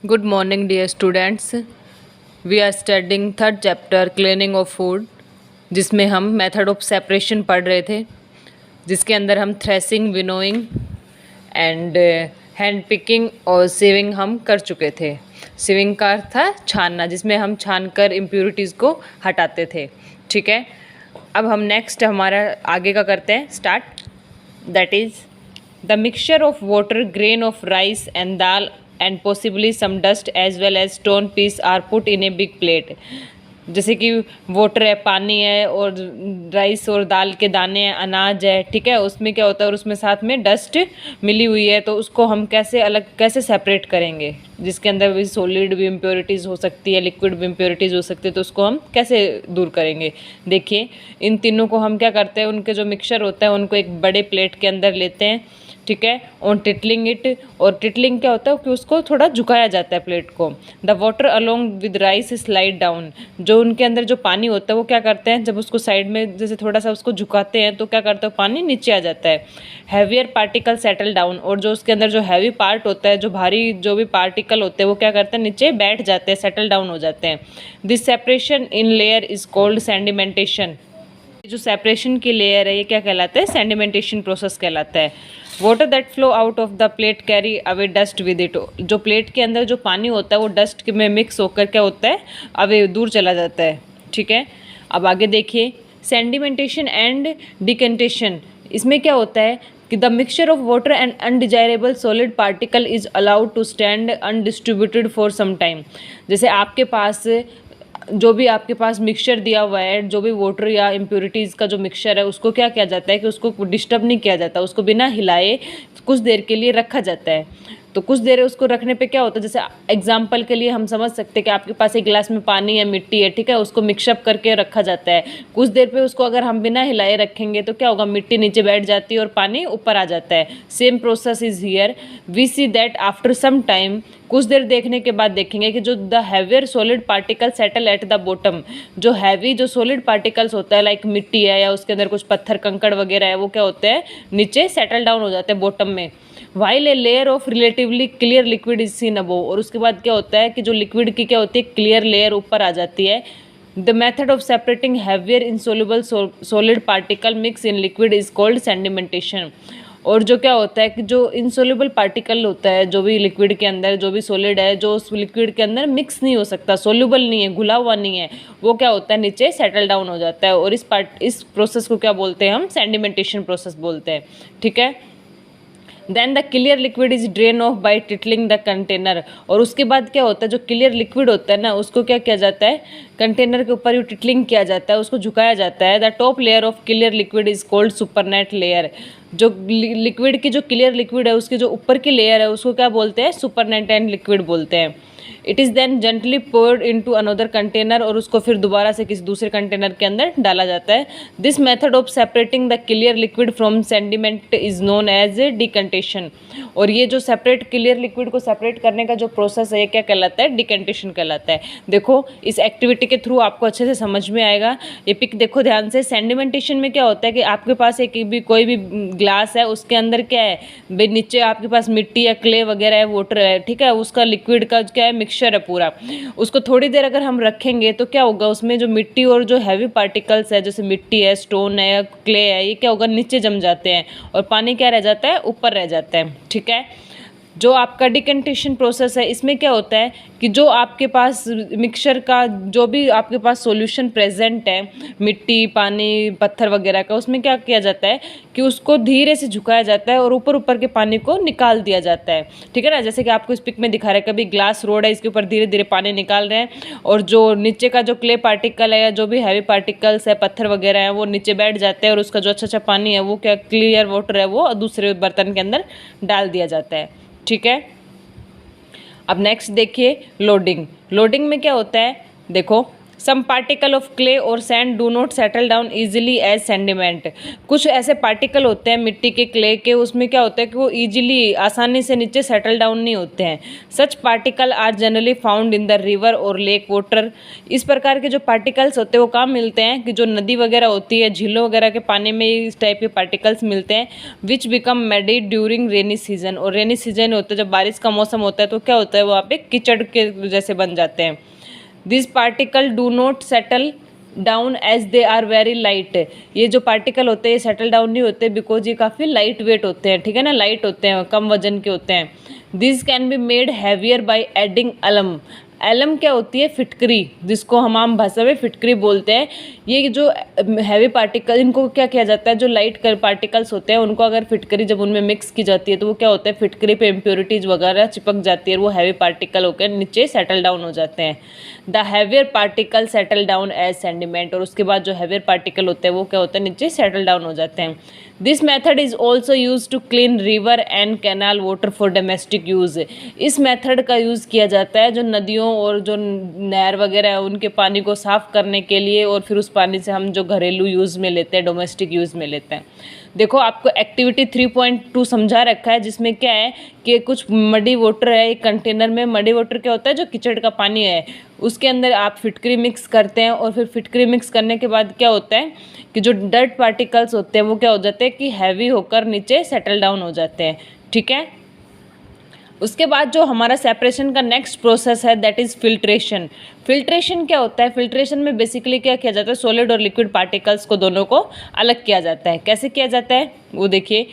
Good morning, dear students. We are studying third chapter cleaning of food, जिसमें हम method of separation पढ़ रहे थे, जिसके अंदर हम threshing, winnowing and hand picking और सीविंग हम कर चुके थे। सीविंग का अर्थ था छानना, जिसमें हम छान कर इम्प्योरिटीज़ को हटाते थे। ठीक है, अब हम नेक्स्ट हमारा आगे का करते हैं start. That is the mixture of water, grain of rice and dal and possibly some dust as well as stone piece are put in a big plate। जैसे कि वाटर है, पानी है और राइस और दाल के दाने हैं, अनाज है, ठीक है, उसमें क्या होता है और उसमें साथ में डस्ट मिली हुई है, तो उसको हम कैसे सेपरेट करेंगे, जिसके अंदर भी सॉलिड भी इम्प्योरिटीज़ हो सकती है, लिक्विड भी इम्प्योरिटीज़ हो सकती है, तो उसको हम कैसे दूर करेंगे। देखिए, इन तीनों को हम क्या करते हैं, उनके जो मिक्सचर होता है उनको एक बड़े प्लेट के अंदर लेते हैं, ठीक है, और टिटलिंग इट। और टिटलिंग क्या होता है कि उसको थोड़ा झुकाया जाता है प्लेट को। The water along with rice slide down. जो उनके अंदर जो पानी होता है वो क्या करते हैं, जब उसको साइड में जैसे थोड़ा सा उसको झुकाते हैं तो क्या करता है, पानी नीचे आ जाता है। Heavier particle settle down. और जो उसके अंदर जो हैवी पार्ट होता है, जो भारी जो भी पार्टिकल होते हैं वो क्या करते हैं, नीचे बैठ जाते हैं, सेटल डाउन हो जाते हैं। This separation in layer is called sedimentation. जो सेपरेशन की लेयर है ये क्या कहलाता है, सेडिमेंटेशन प्रोसेस कहलाता है। Water that flow out of the plate carry away dust with it. जो प्लेट के अंदर जो पानी होता है वो डस्ट में मिक्स होकर क्या होता है, अवे दूर चला जाता है। ठीक है, अब आगे देखिए, सेडिमेंटेशन एंड डिकेंटेशन। इसमें क्या होता है कि the mixture of water and undesirable solid particle is allowed to stand undistributed for some time. जैसे आपके पास जो भी आपके पास मिक्सचर दिया हुआ है, जो भी वाटर या इम्प्योरिटीज़ का जो मिक्सचर है, उसको क्या किया जाता है कि उसको डिस्टर्ब नहीं किया जाता, उसको बिना हिलाए कुछ देर के लिए रखा जाता है। तो कुछ देर उसको रखने पे क्या होता है, जैसे एग्जांपल के लिए हम समझ सकते हैं कि आपके पास एक गिलास में पानी है, मिट्टी है, ठीक है, उसको मिक्सअप करके रखा जाता है। कुछ देर पे उसको अगर हम बिना हिलाए रखेंगे तो क्या होगा, मिट्टी नीचे बैठ जाती है और पानी ऊपर आ जाता है। Same process is here. We see that after some time, कुछ देर देखने के बाद देखेंगे कि जो the heavier solid particle settle at the bottom. जो हैवी जो सॉलिड पार्टिकल्स होता है, लाइक मिट्टी है या उसके अंदर कुछ पत्थर कंकड़ वगैरह है, वो क्या होते हैं, नीचे सेटल डाउन हो जाते हैं बॉटम में। While a layer of relatively clear liquid is seen above. और उसके बाद क्या होता है कि जो लिक्विड की क्या होती है, क्लियर लेयर ऊपर आ जाती है। The method of separating heavier insoluble solid particle mix in liquid is called sedimentation. और जो क्या होता है कि जो इनसोल्युबल पार्टिकल होता है, जो भी लिक्विड के अंदर जो भी सॉलिड है, जो उस लिक्विड के अंदर मिक्स नहीं हो सकता, सोल्यूबल नहीं है, घुला हुआ नहीं है, वो क्या होता है, नीचे सेटल डाउन हो जाता है। और इस प्रोसेस को क्या बोलते हैं, हम सेडिमेंटेशन प्रोसेस बोलते हैं। ठीक है, then the clear liquid is drain off by tilting the container. और उसके बाद क्या होता है, जो क्लियर लिक्विड होता है ना, उसको क्या किया जाता है, कंटेनर के ऊपर टिटलिंग किया जाता है, उसको झुकाया जाता है। The top layer of clear liquid is called supernet layer. जो लिक्विड की जो क्लियर लिक्विड है उसकी जो ऊपर की लेयर है उसको क्या बोलते हैं, सुपरनेट एंड लिक्विड बोलते हैं। It is then gently poured into another container. और उसको फिर दोबारा से किसी दूसरे कंटेनर के अंदर डाला जाता है। This method of separating the clear liquid from sediment is known as decantation. और ये जो सेपरेट क्लियर लिक्विड को सेपरेट करने का जो प्रोसेस है ये क्या कहलाता है, डिकेंटेशन कहलाता है। देखो, इस एक्टिविटी के थ्रू आपको अच्छे से समझ में आएगा। ये पिक देखो ध्यान से। सेडिमेंटेशन में क्या होता है कि आपके पास कोई भी ग्लास है, उसके अंदर क्या है, नीचे आपके पास मिट्टी या क्ले वगैरह है, वाटर है, ठीक है, उसका लिक्विड का क्या है, मिक्सचर है पूरा। उसको थोड़ी देर अगर हम रखेंगे तो क्या होगा, उसमें जो मिट्टी और जो हैवी पार्टिकल्स है, जैसे मिट्टी है, स्टोन है या क्ले है, ये क्या होगा, नीचे जम जाते हैं और पानी क्या रह जाता है, ऊपर रह जाता है। ठीक है, जो आपका डिकेंटेशन प्रोसेस है इसमें क्या होता है कि जो आपके पास मिक्सचर का जो भी आपके पास सॉल्यूशन प्रेजेंट है, मिट्टी, पानी, पत्थर वगैरह का, उसमें क्या किया जाता है कि उसको धीरे से झुकाया जाता है और ऊपर ऊपर के पानी को निकाल दिया जाता है। ठीक है ना, जैसे कि आपको इस पिक में दिखा रहा है, कभी ग्लास रोड है, इसके ऊपर धीरे धीरे पानी निकाल रहे हैं और जो नीचे का जो क्ले पार्टिकल है या जो भी हैवी पार्टिकल्स है, पत्थर वगैरह है, वो नीचे बैठ जाते हैं और उसका जो अच्छा अच्छा पानी है, वो क्या क्लियर वाटर है, वो दूसरे बर्तन के अंदर डाल दिया जाता है। ठीक है, अब नेक्स्ट देखिए लोडिंग। लोडिंग में क्या होता है, देखो, सम पार्टिकल ऑफ क्ले और sand do not settle down easily as sediment. कुछ ऐसे पार्टिकल होते हैं मिट्टी के, क्ले के, उसमें क्या होता है कि वो ईजिली आसानी से नीचे सेटल डाउन नहीं होते हैं। Such particle are generally found in the river और लेक वाटर। इस प्रकार के जो पार्टिकल्स होते हैं वो कहाँ मिलते हैं कि जो नदी वगैरह होती है, झीलों वगैरह के पानी में इस टाइप के पार्टिकल्स मिलते हैं। Which become muddy during rainy season. और रेनी सीजन होता है जब बारिश का मौसम होता है तो क्या होता है वहाँ पे कीचड़ के जैसे बन जाते हैं। This particle do not settle down as they are very light. ये जो पार्टिकल होते हैं ये सेटल डाउन नहीं होते बिकॉज ये काफ़ी लाइट वेट होते हैं, ठीक है ना, लाइट होते हैं, कम वजन के होते हैं। This can be made heavier by adding अलम। एलम क्या होती है? फिटकरी, जिसको हम आम भाषा में फिटकरी बोलते हैं। ये जो हैवी पार्टिकल, इनको क्या किया जाता है, जो लाइट पार्टिकल्स होते हैं उनको अगर फिटकरी जब उनमें मिक्स की जाती है तो वो क्या होता है, फिटकरी पे इम्प्योरिटीज़ वगैरह चिपक जाती है और वो हैवी पार्टिकल होकर नीचे सेटल डाउन हो जाते हैं। The heavier particle settle down as sediment. और उसके बाद जो हैवियर पार्टिकल होते हैं वो क्या होता है, नीचे सेटल डाउन हो जाते हैं। This method is also use to clean river and canal water for domestic use. इस मेथड का यूज़ किया जाता है जो नदियों और जो नहर वगैरह है उनके पानी को साफ़ करने के लिए, और फिर उस पानी से हम जो घरेलू यूज़ में लेते हैं, डोमेस्टिक यूज़ में लेते हैं। देखो आपको एक्टिविटी 3.2 समझा रखा है जिसमें क्या है कि कुछ मडी वाटर है एक कंटेनर में। मडी वाटर क्या होता है, जो कीचड़ का पानी है, उसके अंदर आप फिटकरी मिक्स करते हैं और फिर फिटकरी मिक्स करने के बाद क्या होता है कि जो डर्ट पार्टिकल्स होते हैं वो क्या हो जाते हैं कि हैवी होकर नीचे सेटल डाउन हो जाते हैं, ठीक है। उसके बाद जो हमारा सेपरेशन का नेक्स्ट प्रोसेस है दैट इज़ फिल्ट्रेशन। फिल्ट्रेशन क्या होता है? फिल्ट्रेशन में बेसिकली क्या किया जाता है, सॉलिड और लिक्विड पार्टिकल्स को दोनों को अलग किया जाता है। कैसे किया जाता है वो देखिए।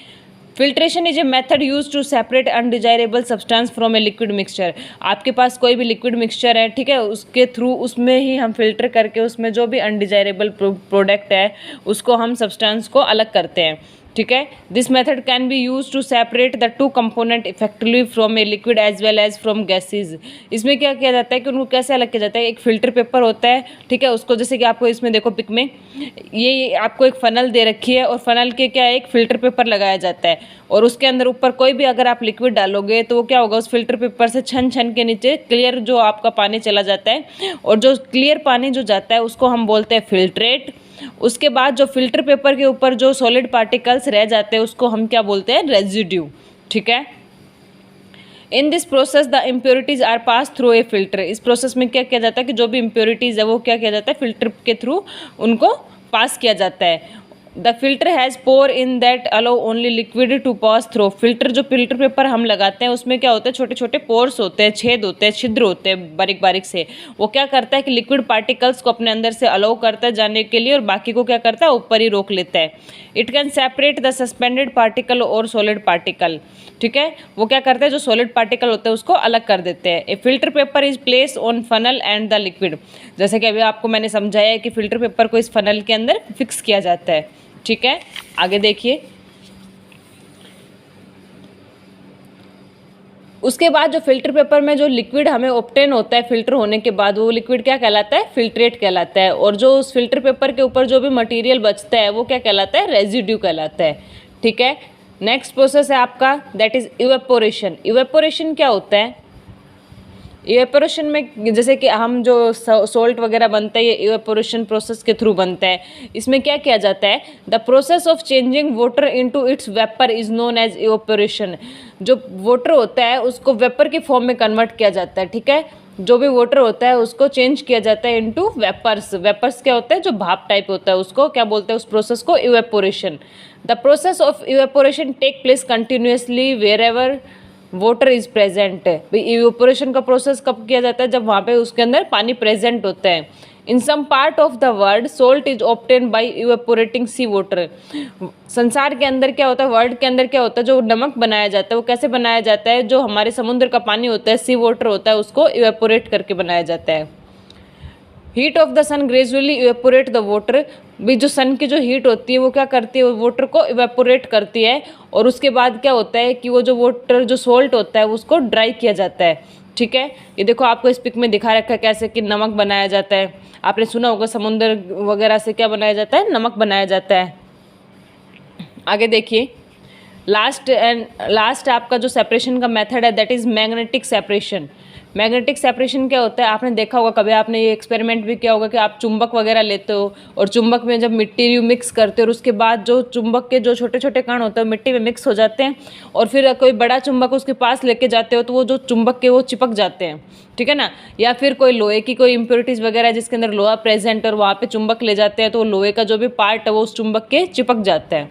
Filtration is a method use to separate undesirable substance from a liquid mixture. आपके पास कोई भी लिक्विड मिक्सचर है, ठीक है, उसके थ्रू उसमें ही हम फिल्टर करके उसमें जो भी अनडिजायरेबल प्रोडक्ट है उसको हम सब्सटेंस को अलग करते हैं, ठीक है। This method can be use to separate the two component effectively from a liquid as well as from gases. इसमें क्या किया जाता है कि उनको कैसे अलग किया जाता है। एक फिल्टर पेपर होता है, ठीक है, उसको जैसे कि आपको इसमें देखो पिक में ये आपको एक फनल दे रखी है और फनल के क्या एक फिल्टर पेपर लगाया जाता है और उसके अंदर ऊपर कोई भी अगर आप लिक्विड डालोगे तो वो क्या होगा, उस फिल्टर पेपर से छन छन के नीचे क्लियर जो आपका पानी चला जाता है और जो क्लियर पानी जो जाता है उसको हम बोलते हैं फिल्ट्रेट। उसके बाद जो फिल्टर पेपर के ऊपर जो सॉलिड पार्टिकल्स रह जाते हैं उसको हम क्या बोलते हैं, रेजिड्यू, ठीक है। In this process the impurities are pass through a filter. इस प्रोसेस में क्या किया जाता है कि जो भी इम्प्योरिटीज है वो क्या किया जाता है, फिल्टर के थ्रू उनको पास किया जाता है। The filter has pore in that allow only liquid to pass through. Filter जो फिल्टर पेपर हम लगाते हैं उसमें क्या होता है, छोटे छोटे पोर्स होते हैं, छेद होते हैं, छिद्र होते हैं बारीक बारीक से। वो क्या करता है कि लिक्विड पार्टिकल्स को अपने अंदर से अलाउ करता है जाने के लिए और बाकी को क्या करता है, ऊपर ही रोक लेता है। It can separate the suspended particle और सॉलिड पार्टिकल, ठीक है। वो क्या करते हैं, जो सॉलिड पार्टिकल होते हैं उसको अलग कर देते हैं। A filter paper is place on funnel and the liquid. जैसे कि अभी आपको मैंने समझाया है कि फिल्टर पेपर को इस फनल के अंदर फिक्स किया जाता है, ठीक है। आगे देखिए, उसके बाद जो फिल्टर पेपर में जो लिक्विड हमें ऑब्टेन होता है फिल्टर होने के बाद, वो लिक्विड क्या कहलाता है, फिल्ट्रेट कहलाता है। और जो उस फिल्टर पेपर के ऊपर जो भी मटेरियल बचता है वो क्या कहलाता है, रेजिड्यू कहलाता है, ठीक है। नेक्स्ट प्रोसेस है आपका दैट इज इवेपोरेशन। इवेपोरेशन क्या होता है? इवेपोरेशन में जैसे कि हम जो सॉल्ट वगैरह बनता है ये इवेपोरेशन प्रोसेस के थ्रू बनता है। इसमें क्या किया जाता है, the process of changing water into its vapour is known as evaporation. जो वाटर होता है उसको वेपर की फॉर्म में कन्वर्ट किया जाता है, ठीक है। जो भी वाटर होता है उसको चेंज किया जाता है इनटू वेपर्स। वेपर्स क्या होता है, जो भाप टाइप होता है, उसको क्या बोलते हैं, उस प्रोसेस को evaporation. The process of evaporation take place continuously wherever water is present. Evaporation का प्रोसेस कब किया जाता है, जब वहाँ पे उसके अंदर पानी प्रेजेंट होता है। In some part of the world salt is obtain by evaporating sea water. संसार के अंदर क्या होता है, वर्ल्ड के अंदर क्या होता है, जो नमक बनाया जाता है वो कैसे बनाया जाता है, जो हमारे समुद्र का पानी होता है, सी वाटर होता है, उसको इवेपोरेट करके बनाया जाता है। Heat of the sun gradually evaporate the water. भी जो सन की जो हीट होती है वो क्या करती है, वाटर को इवेपोरेट करती है और उसके बाद क्या होता है कि वो जो वाटर जो सोल्ट होता है उसको ड्राई किया जाता है, ठीक है। ये देखो आपको इस पिक में दिखा रखा है कैसे कि नमक बनाया जाता है। आपने सुना होगा समुद्र वगैरह से क्या बनाया जाता है, नमक बनाया जाता है। आगे देखिए, लास्ट आपका जो सेपरेशन का मेथड है that is magnetic separation. Magnetic separation क्या होता है, आपने देखा होगा, कभी आपने ये एक्सपेरिमेंट भी किया होगा कि आप चुंबक वगैरह लेते हो और चुंबक में जब मिट्टी मिक्स करते हो और उसके बाद जो चुंबक के जो छोटे छोटे कण होते हैं मिट्टी में मिक्स हो जाते हैं और फिर कोई बड़ा चुंबक उसके पास लेके जाते हो तो वो जो चुंबक के वो चिपक जाते हैं, ठीक है ना। या फिर कोई लोहे की कोई इंप्योरिटीज़ वगैरह जिसके अंदर लोहा प्रेजेंट और वहाँ पे चुंबक ले जाते हैं तो लोहे का जो भी पार्ट है वो उस चुंबक के चिपक जाता है।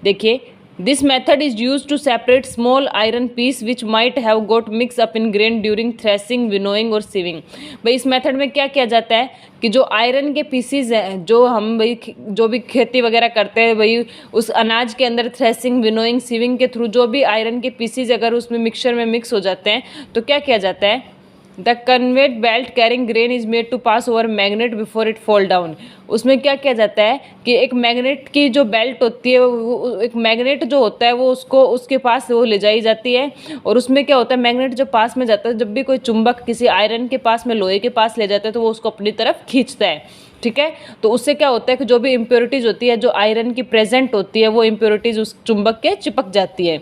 देखिए, this method is use to separate small iron piece which might have got mix up in grain during threshing, winnowing और सीविंग। भाई इस मेथड में क्या किया जाता है कि जो आयरन के पीसीज हैं, जो हम भाई जो भी खेती वगैरह करते हैं भाई उस अनाज के अंदर थ्रेसिंग, विनोइंग, सीविंग के थ्रू जो भी आयरन के पीसीज अगर उसमें मिक्सचर में मिक्स हो जाते हैं तो क्या किया जाता है, the conveyor belt carrying grain is made to pass over magnet before it fall down. उसमें क्या किया जाता है कि एक मैग्नेट की जो बेल्ट होती है, वो एक मैग्नेट जो होता है वो उसको उसके पास वो ले जाई जाती है और उसमें क्या होता है, मैग्नेट जब पास में जाता है, जब भी कोई चुंबक किसी आयरन के पास में लोहे के पास ले जाता है तो वो उसको अपनी तरफ खींचता है, ठीक है। तो उससे क्या होता है कि जो भी इम्प्योरिटीज़ होती है, जो आयरन की प्रेजेंट होती है, वो इम्प्योरिटीज़ उस चुंबक के चिपक जाती है।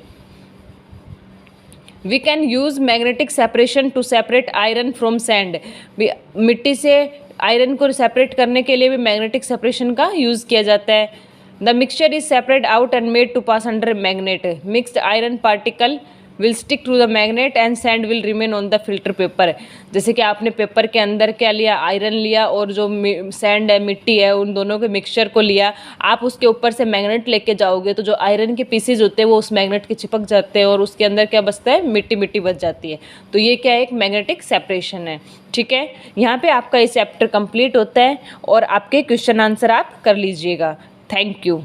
We can use magnetic separation to separate iron from sand. मिट्टी से आयरन को सेपरेट करने के लिए भी मैग्नेटिक सेपरेशन का यूज़ किया जाता है। The mixture is separate out and made to pass under magnet. Mixed iron particle will stick to the magnet and sand will remain on the filter paper. जैसे कि आपने पेपर के अंदर क्या लिया, आयरन लिया और जो सैंड है, मिट्टी है, उन दोनों के मिक्सचर को लिया, आप उसके ऊपर से मैग्नेट लेके जाओगे तो जो आयरन के पीसेज होते हैं वो उस मैग्नेट के चिपक जाते हैं और उसके अंदर क्या बचता है, मिट्टी मिट्टी बच जाती है। तो ये क्या है, एक मैग्नेटिक सेपरेशन है, ठीक है। यहाँ पे आपका ये चैप्टर कंप्लीट होता है और आपके क्वेश्चन आंसर आप कर लीजिएगा। Thank you.